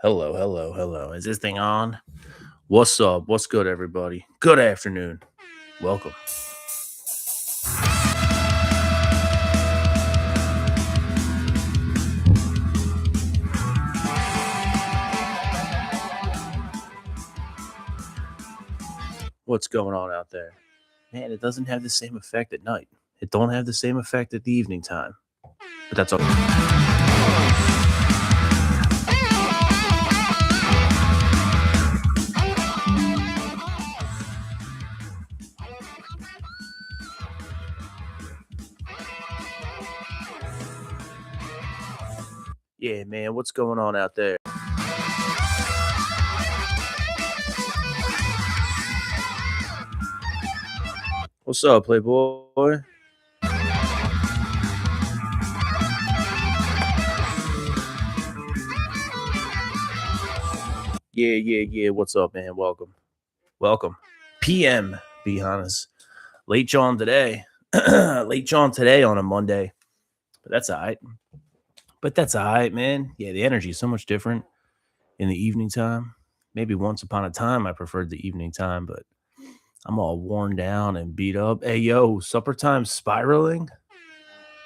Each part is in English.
Hello, hello, hello. Is this thing on? What's up? What's good, everybody? Good afternoon. Welcome. What's going on out there? Man, it doesn't have the same effect at night. It don't have the same effect at the evening time. But that's okay. Yeah, man, what's going on out there? What's up, Playboy? Yeah. What's up, man? Welcome. Welcome. PM, be honest. Late John today. Late John today on a Monday. But that's all right. Man. Yeah, the energy is so much different in the evening time. Maybe once upon a time I preferred the evening time, but I'm all worn down and beat up. Hey, yo, supper time spiraling?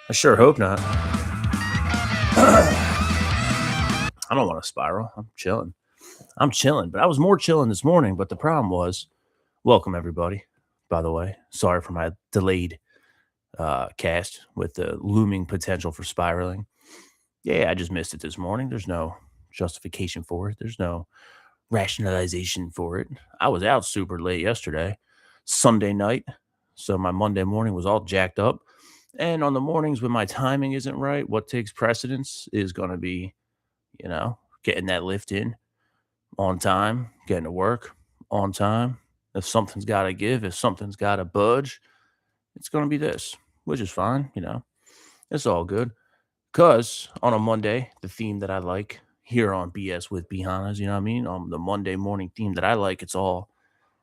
I sure hope not. I don't want to spiral. I'm chilling. But I was more chilling this morning. But the problem was, welcome everybody. By the way, sorry for my delayed cast with the looming potential for spiraling. Yeah, I just missed it this morning. There's no justification for it. There's no rationalization for it. I was out super late yesterday, Sunday night. So my Monday morning was all jacked up. And on the mornings when my timing isn't right, what takes precedence is going to be, getting that lift in on time, getting to work on time. If something's got to give, if something's got to budge, it's going to be this, which is fine. It's all good. Because on a Monday, the theme that I like here on BS with Bihanas, you know what I mean? On the Monday morning theme that I like, it's all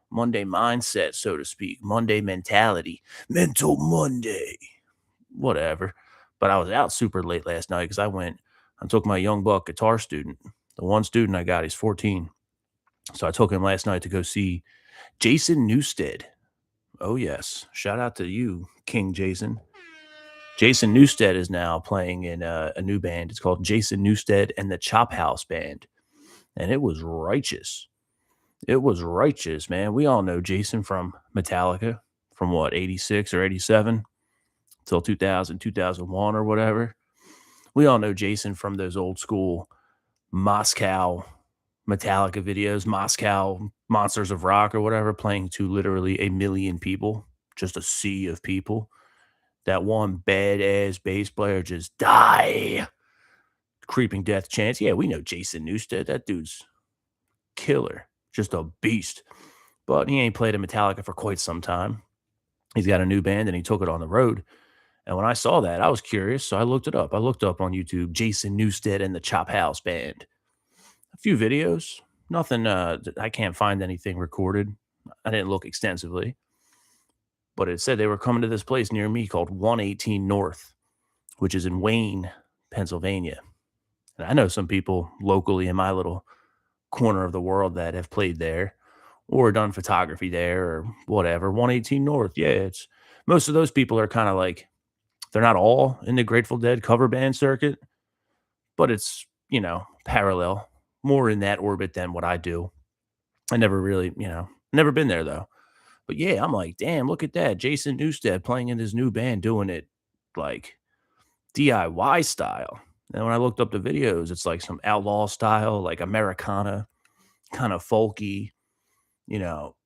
Monday mindset, so to speak, Monday mentality, mental Monday, whatever. But I was out super late last night because I took my young buck guitar student. The one student I got, he's 14. So I took him last night to go see Jason Newsted. Oh, yes. Shout out to you, King Jason. Jason Newsted is now playing in a new band. It's called Jason Newsted and the Chop House Band. And it was righteous. It was righteous, man. We all know Jason from Metallica from what, 86 or 87 till 2000, 2001 or whatever. We all know Jason from those old school Moscow Metallica videos, Moscow Monsters of Rock or whatever, playing to literally a million people, just a sea of people. That one badass bass player just die. Creeping death chants. Yeah, we know Jason Newsted. That dude's killer. Just a beast. But he ain't played in Metallica for quite some time. He's got a new band and he took it on the road. And when I saw that, I was curious. So I looked it up. I looked up on YouTube Jason Newsted and the Chop House Band. A few videos. Nothing, I can't find anything recorded. I didn't look extensively. But it said they were coming to this place near me called 118 North, which is in Wayne, Pennsylvania. And I know some people locally in my little corner of the world that have played there or done photography there or whatever. 118 North. Yeah, it's most of those people are kind of like they're not all in the Grateful Dead cover band circuit, but it's, parallel, more in that orbit than what I do. I never really, never been there though. But yeah, I'm like, damn, look at that. Jason Newsted playing in his new band, doing it like DIY style. And when I looked up the videos, it's like some outlaw style, like Americana, kind of folky,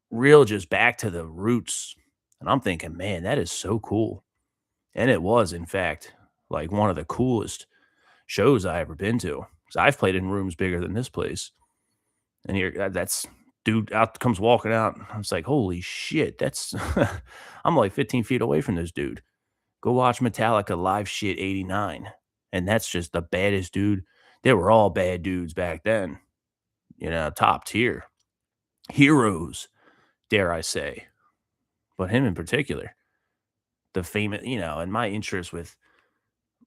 real just back to the roots. And I'm thinking, man, that is so cool. And it was, in fact, like one of the coolest shows I ever been to. 'Cause I've played in rooms bigger than this place. And here, that's dude out comes walking out. I was like, holy shit, that's I'm like 15 feet away from this dude. Go watch Metallica live shit 89. And that's just the baddest dude. They were all bad dudes back then, top tier. Heroes, dare I say. But him in particular, the famous, and my interest with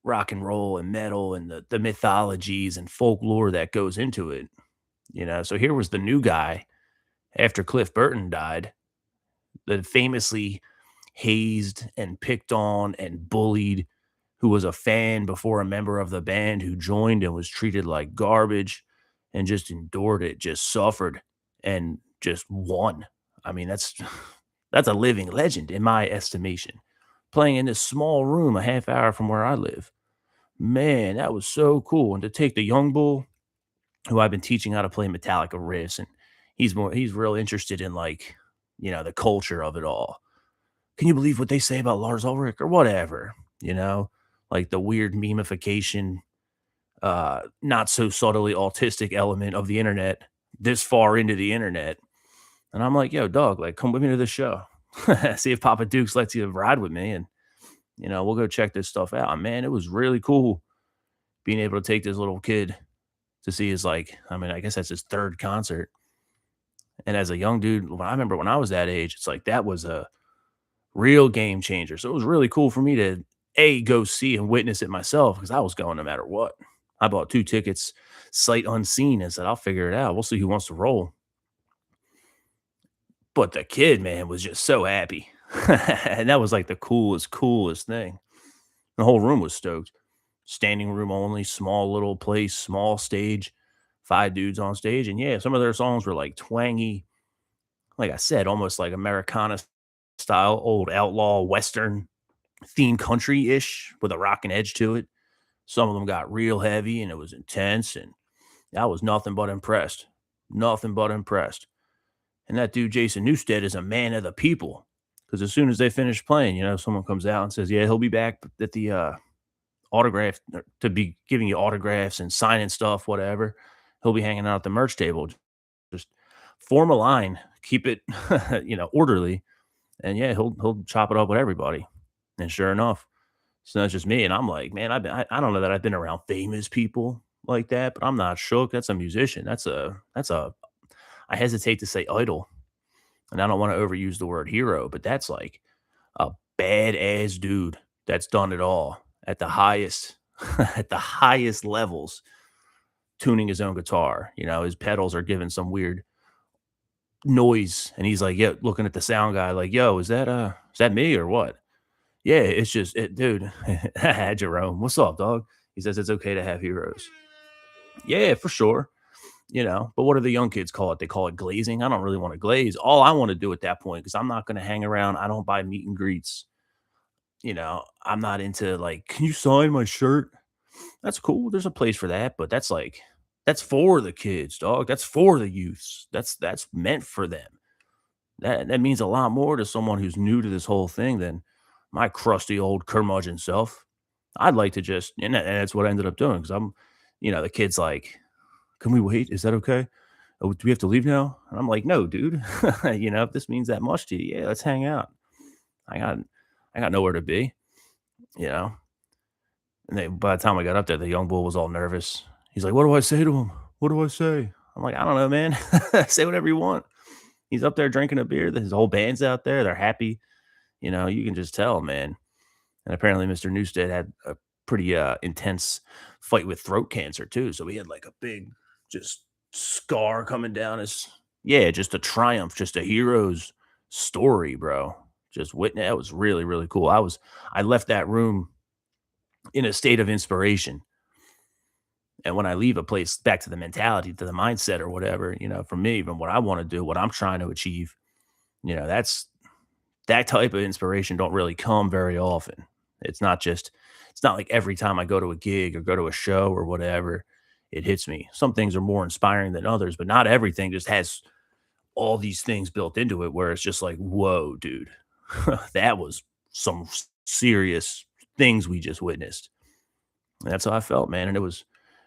rock and roll and metal and the mythologies and folklore that goes into it. So here was the new guy after Cliff Burton died, that famously hazed and picked on and bullied, who was a fan before a member of the band who joined and was treated like garbage and just endured it, just suffered and just won. I mean, that's a living legend in my estimation. Playing in this small room a half hour from where I live. Man, that was so cool. And to take the young bull who I've been teaching how to play Metallica riffs, and he's real interested in like, the culture of it all. Can you believe what they say about Lars Ulrich or whatever? You know, like the weird memification, not so subtly autistic element of the internet this far into the internet. And I'm like, yo, dog, like come with me to the show. See if Papa Dukes lets you ride with me, and we'll go check this stuff out. And man, it was really cool being able to take this little kid to see his, like, I mean, I guess that's his third concert. And as a young dude, when I remember when I was that age, it's like that was a real game changer. So it was really cool for me to go see and witness it myself, because I was going no matter what. I bought 2 tickets sight unseen and said, I'll figure it out. We'll see who wants to roll. But the kid, man, was just so happy. And that was like the coolest thing. The whole room was stoked. Standing room only, small little place, small stage, 5 dudes on stage. And yeah, some of their songs were like twangy, like I said, almost like Americana style, old outlaw Western theme country ish with a rockin' edge to it. Some of them got real heavy and it was intense. And I was nothing but impressed. Nothing but impressed. And that dude, Jason Newsted, is a man of the people. Because as soon as they finish playing, someone comes out and says, yeah, he'll be back at the autograph to be giving you autographs and signing stuff, whatever. He'll be hanging out at the merch table. Just form a line, keep it, orderly, and yeah, he'll chop it up with everybody. And sure enough, it's not just me. And I'm like, man, I don't know that I've been around famous people like that, but I'm not shook. That's a musician. That's a I hesitate to say idol, and I don't want to overuse the word hero, but that's like a badass dude that's done it all at the highest at the highest levels, tuning his own guitar. His pedals are giving some weird noise, and he's like, yeah, looking at the sound guy like, yo, is that me or what? Yeah, it's just it, dude. Jerome, what's up, dog? He says it's okay to have heroes. Yeah, for sure. But what do the young kids call it? They call it glazing. I don't really want to glaze. All I want to do at that point, because I'm not going to hang around. I don't buy meet and greets. I'm not into like, can you sign my shirt? That's cool. There's a place for that, but that's for the kids, dog. That's for the youths. That's meant for them. That means a lot more to someone who's new to this whole thing than my crusty old curmudgeon self. I'd like to just, and that's what I ended up doing, because the kid's like, can we wait? Is that okay? Oh, do we have to leave now? And I'm like, no, dude. If this means that much to you, yeah, let's hang out. I got, I got nowhere to be, you know. And by the time I got up there, the young bull was all nervous. He's like, "What do I say to him? What do I say?" I'm like, "I don't know, man. Say whatever you want." He's up there drinking a beer. His whole band's out there. They're happy. You can just tell, man. And apparently, Mr. Newstead had a pretty intense fight with throat cancer too. So he had like a big, just scar coming down his. Yeah, just a triumph, just a hero's story, bro. Just witness. That was really, really cool. I left that room in a state of inspiration. And when I leave a place, back to the mentality, to the mindset or whatever, for me, even what I want to do, what I'm trying to achieve, that's that type of inspiration don't really come very often. It's not like every time I go to a gig or go to a show or whatever, it hits me. Some things are more inspiring than others, but not everything just has all these things built into it where it's just like, whoa, dude, that was some serious things we just witnessed. And that's how I felt, man. And it was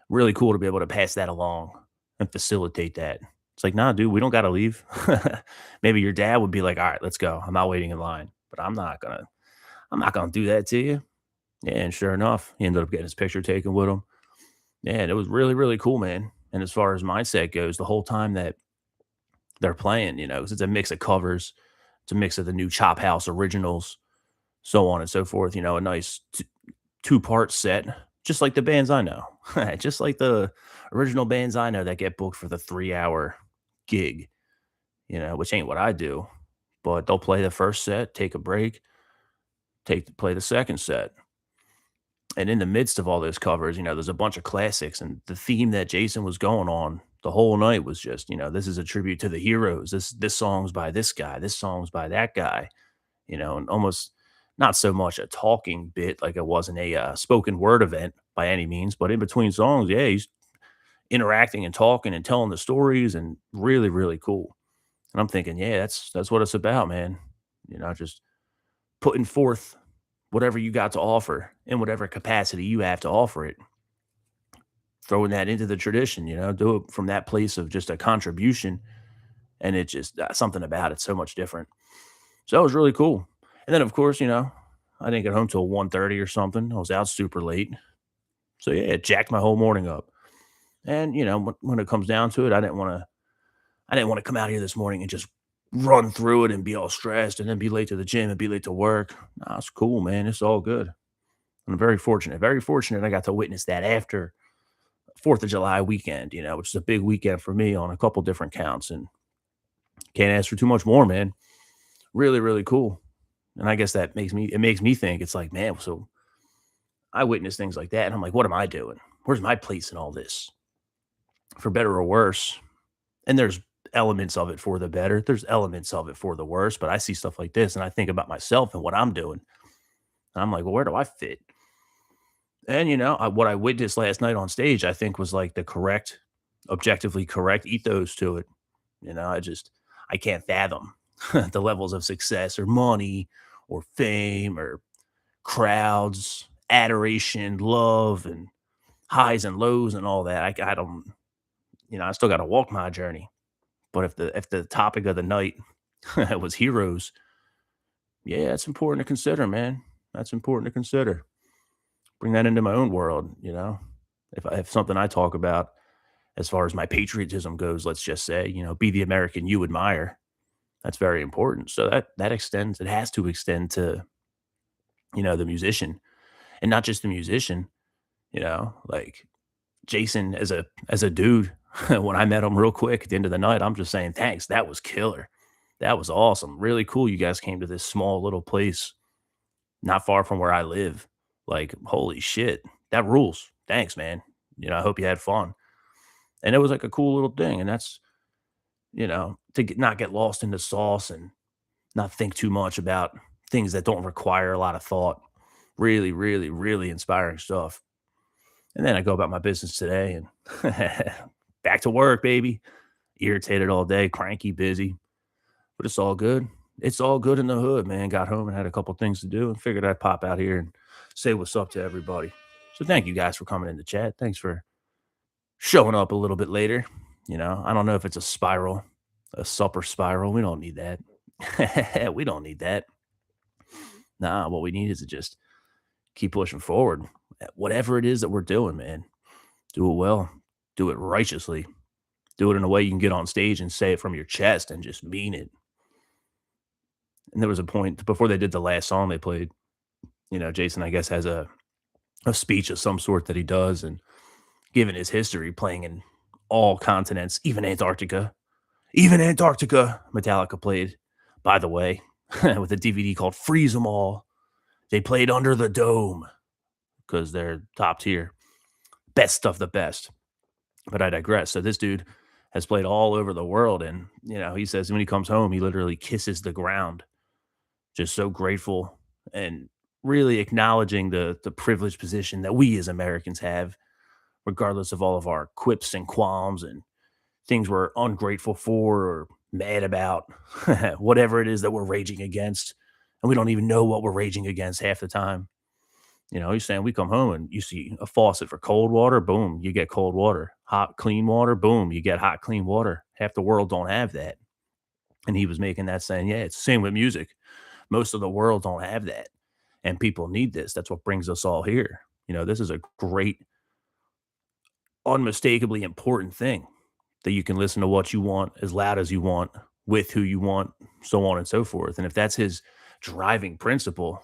really cool to be able to pass that along and facilitate that. It's like, nah, dude, we don't got to leave. Maybe your dad would be like, all right, let's go. I'm not waiting in line, but I'm not gonna do that to you. Yeah, and sure enough, he ended up getting his picture taken with him. Yeah, and it was really, really cool, man. And as far as mindset goes, the whole time that they're playing, 'cause it's a mix of covers, it's a mix of the new Chop House originals, so on and so forth. A nice two-part set, just like the bands I know, just like the Original bands I know that get booked for the 3 hour gig, which ain't what I do, but they'll play the first set, take a break, play the second set. And in the midst of all those covers, there's a bunch of classics, and the theme that Jason was going on the whole night was just, this is a tribute to the heroes. This song's by this guy, this song's by that guy, and almost not so much a talking bit like it wasn't a spoken word event by any means, but in between songs, yeah, he's interacting and talking and telling the stories, and really, really cool. And I'm thinking, yeah, that's what it's about, man. Just putting forth whatever you got to offer in whatever capacity you have to offer it, throwing that into the tradition, do it from that place of just a contribution. And it just something about it so much different. So that was really cool. And then, of course, I didn't get home till 1:30 or something. I was out super late. So yeah, it jacked my whole morning up. And when it comes down to it, I didn't want to come out here this morning and just run through it and be all stressed and then be late to the gym and be late to work. Nah, it's cool, man. It's all good. I'm very fortunate. Very fortunate I got to witness that after 4th of July weekend, which is a big weekend for me on a couple different counts. And can't ask for too much more, man. Really, really cool. And I guess it makes me think it's like, man, so I witness things like that. And I'm like, what am I doing? Where's my place in all this? For better or worse. And there's elements of it for the better. There's elements of it for the worse. But I see stuff like this and I think about myself and what I'm doing. And I'm like, well, where do I fit? And what I witnessed last night on stage, I think was like the correct, objectively correct ethos to it. I can't fathom the levels of success or money or fame or crowds, adoration, love, and highs and lows and all that. I don't, I still got to walk my journey. But if the topic of the night was heroes, yeah, that's important to consider, man. That's important to consider. Bring that into my own world. If I have something I talk about as far as my patriotism goes, let's just say, be the American you admire. That's very important. So that extends. It has to extend to the musician, and not just the musician. Like Jason as a dude. When I met him real quick at the end of the night, I'm just saying thanks. That was killer. That was awesome. Really cool. You guys came to this small little place not far from where I live. Like, holy shit, that rules. Thanks, man. I hope you had fun. And it was like a cool little thing. And that's, not get lost in the sauce and not think too much about things that don't require a lot of thought. Really, really, really inspiring stuff. And then I go about my business today and back to work, baby. Irritated all day, cranky, busy, but it's all good. It's all good in the hood, man. Got home and had a couple things to do and figured I'd pop out here and say what's up to everybody. So thank you guys for coming in the chat. Thanks for showing up a little bit later. I don't know if it's a spiral, a supper spiral. We don't need that. We don't need that. Nah, what we need is to just keep pushing forward. Whatever it is that we're doing, man, do it well, do it righteously, do it in a way you can get on stage and say it from your chest and just mean it. And there was a point before they did the last song they played. Jason, I guess, has a speech of some sort that he does, and given his history playing in all continents, even Antarctica, Metallica played, by the way, with a DVD called Freeze 'Em All. They played Under the Dome because they're top tier, best of the best. But I digress. So this dude has played all over the world, and he says when he comes home, he literally kisses the ground, just so grateful and really acknowledging the privileged position that we as Americans have, regardless of all of our quips and qualms and things we're ungrateful for or mad about, whatever it is that we're raging against. And we don't even know what we're raging against half the time. He's saying we come home and you see a faucet for cold water, boom, you get cold water. Hot, clean water, boom, you get hot, clean water. Half the world don't have that. And he was making that saying, yeah, it's the same with music. Most of the world don't have that. And people need this. That's what brings us all here. This is a great, unmistakably important thing that you can listen to what you want as loud as you want with who you want, so on and so forth. And if that's his driving principle,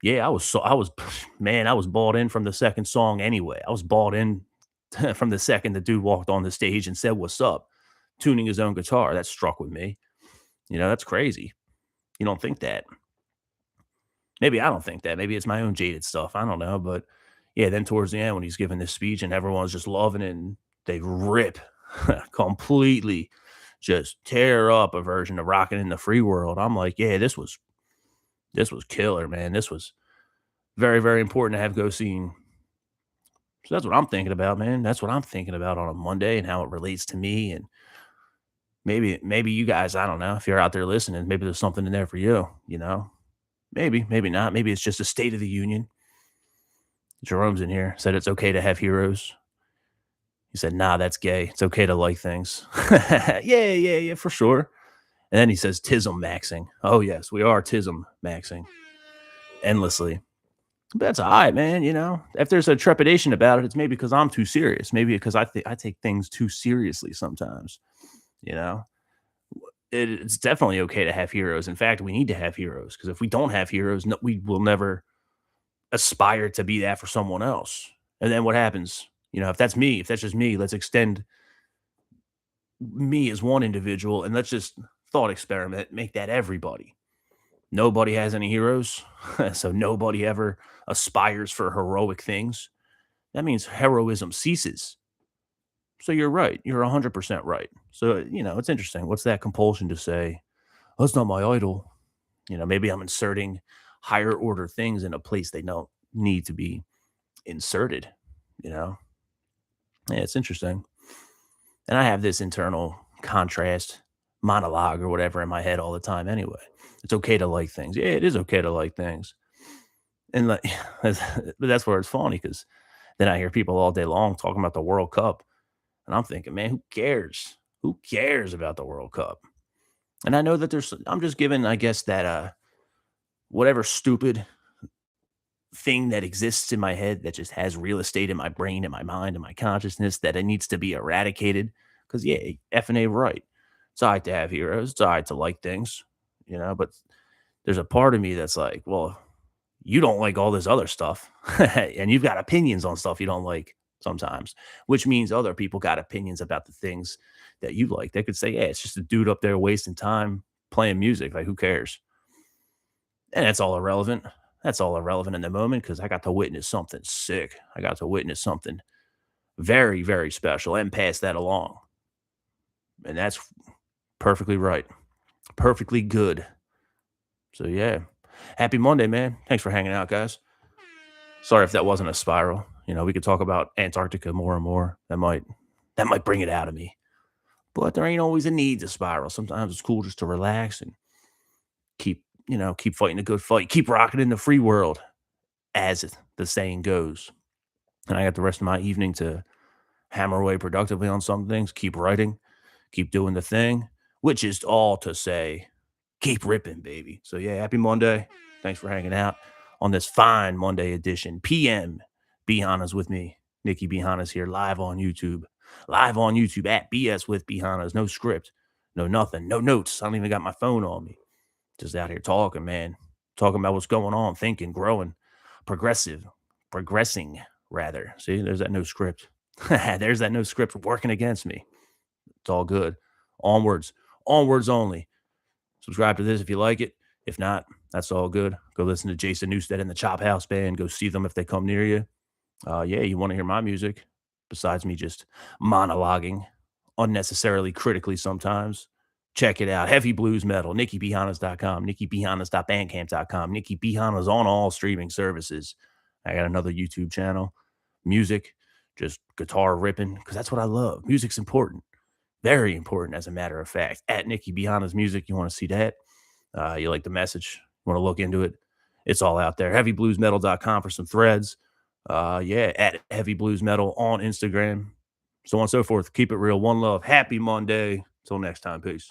yeah, I was man, I was bought in from the second song anyway. I was bought in from the second the dude walked on the stage and said, "What's up?" tuning his own guitar. That struck with me. That's crazy. You don't think that. Maybe I don't think that. Maybe it's my own jaded stuff. I don't know. But yeah, then towards the end, when he's giving this speech and everyone's just loving it, and they rip completely, just tear up a version of Rockin' in the Free World. I'm like, yeah, this was killer, man. This was very, very important to have go seen. So that's what I'm thinking about, man. That's what I'm thinking about on a Monday and how it relates to me. And maybe you guys, I don't know, if you're out there listening, maybe there's something in there for you. Maybe not. Maybe it's just a State of the Union. Jerome's in here, said it's okay to have heroes. He said, nah, that's gay. It's okay to like things. Yeah, for sure. And then he says, tism maxing. Oh, yes, we are tism maxing endlessly. But that's all right, man. If there's a trepidation about it, it's maybe because I'm too serious. Maybe because I take things too seriously sometimes. You know, it's definitely okay to have heroes. In fact, we need to have heroes, because if we don't have heroes, no, we will never aspire to be that for someone else. And then what happens? If that's me, if that's just me, let's extend me as one individual, and let's just thought experiment, make that everybody. Nobody has any heroes, so nobody ever aspires for heroic things. That means heroism ceases. So you're right. You're 100% right. So, it's interesting. What's that compulsion to say, "Oh, that's not my idol"? Maybe I'm inserting higher order things in a place they don't need to be inserted. You know, yeah, it's interesting. And I have this internal contrast monologue or whatever in my head all the time anyway. It's okay to like things. Yeah, it is okay to like things. And like, but that's where it's funny, because then I hear people all day long talking about the World Cup. And I'm thinking, man, who cares? Who cares about the World Cup? And I know that I'm just giving, I guess, that whatever stupid thing that exists in my head that just has real estate in my brain, in my mind, in my consciousness, that it needs to be eradicated. Because yeah, F and A right. It's all right to have heroes. It's all right to like things. But there's a part of me that's like, well, you don't like all this other stuff, and you've got opinions on stuff you don't like sometimes, which means other people got opinions about the things that you like. They could say, yeah, it's just a dude up there wasting time playing music. Like, who cares? And that's all irrelevant. That's all irrelevant in the moment, because I got to witness something sick. I got to witness something very, very special and pass that along. And that's perfectly right. Perfectly good. So, yeah. Happy Monday, man. Thanks for hanging out, guys. Sorry if that wasn't a spiral. We could talk about Antarctica more and more. That might bring it out of me. But there ain't always a need to spiral. Sometimes it's cool just to relax and keep fighting a good fight. Keep rocking in the free world, as the saying goes. And I got the rest of my evening to hammer away productively on some things, keep writing, keep doing the thing, which is all to say, keep ripping, baby. So yeah, happy Monday. Thanks for hanging out on this fine Monday edition. PM B Hannas with me. Nikki B Hannas here, live on YouTube. Live on YouTube at BS with B Hannas. No script, no nothing, no notes. I don't even got my phone on me. Just out here talking, man. Talking about what's going on, thinking, growing, progressing, rather. See, there's that no script. There's that no script working against me. It's all good. Onwards, onwards only. Subscribe to this if you like it. If not, that's all good. Go listen to Jason Newsted and the Chop House Band. Go see them if they come near you. Yeah, you want to hear my music besides me just monologuing unnecessarily critically sometimes. Check it out. Heavy blues metal, NikkiBHannas.com, NikkiBHannas.bandcamp.com, Nikki B. Hannas on all streaming services. I got another YouTube channel. Music, just guitar ripping, because that's what I love. Music's important. Very important, as a matter of fact. At Nikki B. Hannas Music, you want to see that? You like the message? You want to look into it? It's all out there. HeavyBluesMetal.com for some threads. Yeah, at Heavy Blues Metal on Instagram. So on and so forth. Keep it real. One love. Happy Monday. Till next time. Peace.